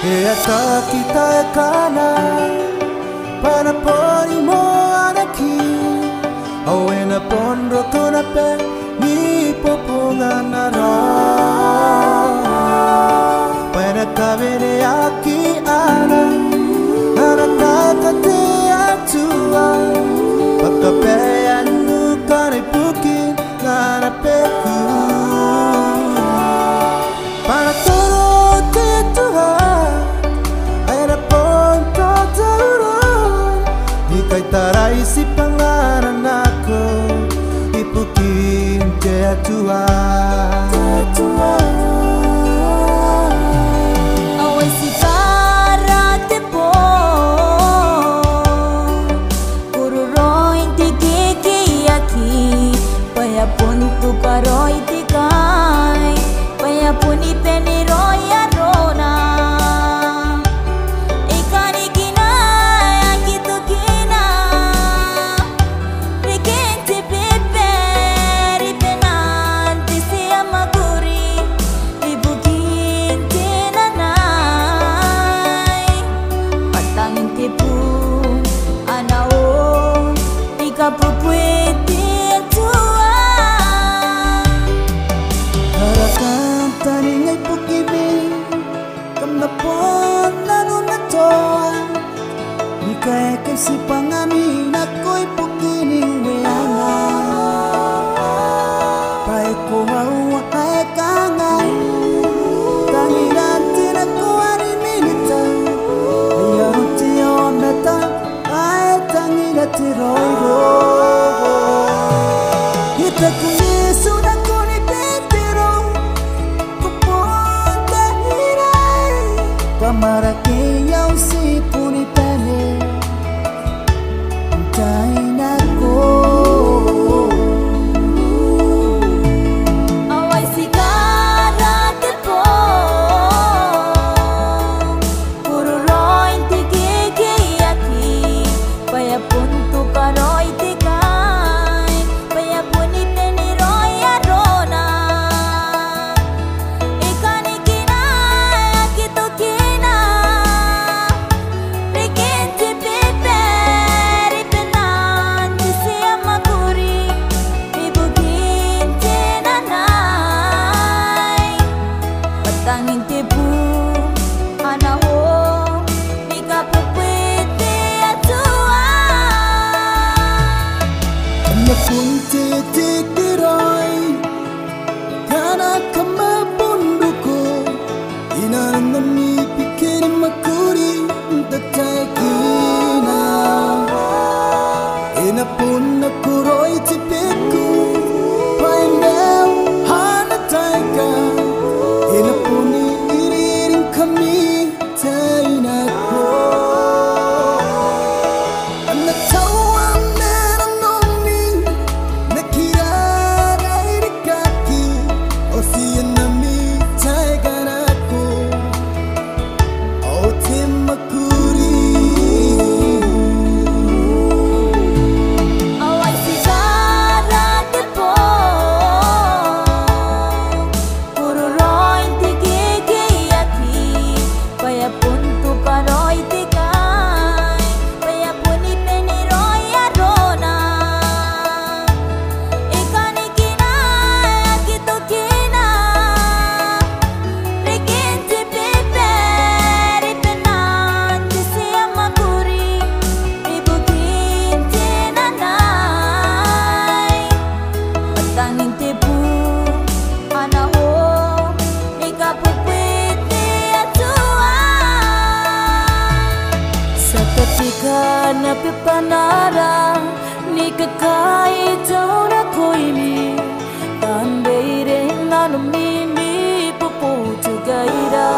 hasta kita kana para poni mo anaki awena pondro tona pe ni poponga nara para kabene aki ana nara tata te atua pakape anu kare puki nara peku para todo te Tuhan era ponto turun ikai tarai si pangaran aku ipukin te Tuhan awai si para te po kururoi te keke aki paya pun tu karoi te kai paya puni peni roi arona ikani kina akitu kina rekente pepe ripenante si amaguri ibukinte nanay patangin tipu anao ikapupwete tua harakan taningai pukimi kamnapon nanu natoa ikai kasi pangami nakoy pukining weanga pai ko hawa ay kangay tangiran tinakuari minita ayaw tiyo meta ay tangira tiroiro ita kunisu na kuni pentero kupunta hiray pamaraki yaw si punitane antayin ako awai si karate po kururoi te keke aki paya puntu karoi te kai paya puni peni roi arona ikani kina akitu kina rekente pepe ripenante si amaguri ibukinte nanay patangin tipu anaho ikapupwete atua napunti tikiroy kana kamabunduko inanami pikirin makuri tatakina inapun nakuroy tipiku painel hanatayka inapuni iriring kami tainako anatawang nananoni nakiraray rikaki o siyan nami taiganako o timakuri awai si karate po kururoi te keke aki paya puntu karoi te kai paya puni peni roi arona ikani kina akitu kina rekente pepe ripenante si amaguri ibukinte nanay patangin tipu anaho ikapupwete atua sa ketika napipanara ni kakait na ko ini tandai rin nanumimi puputu gaira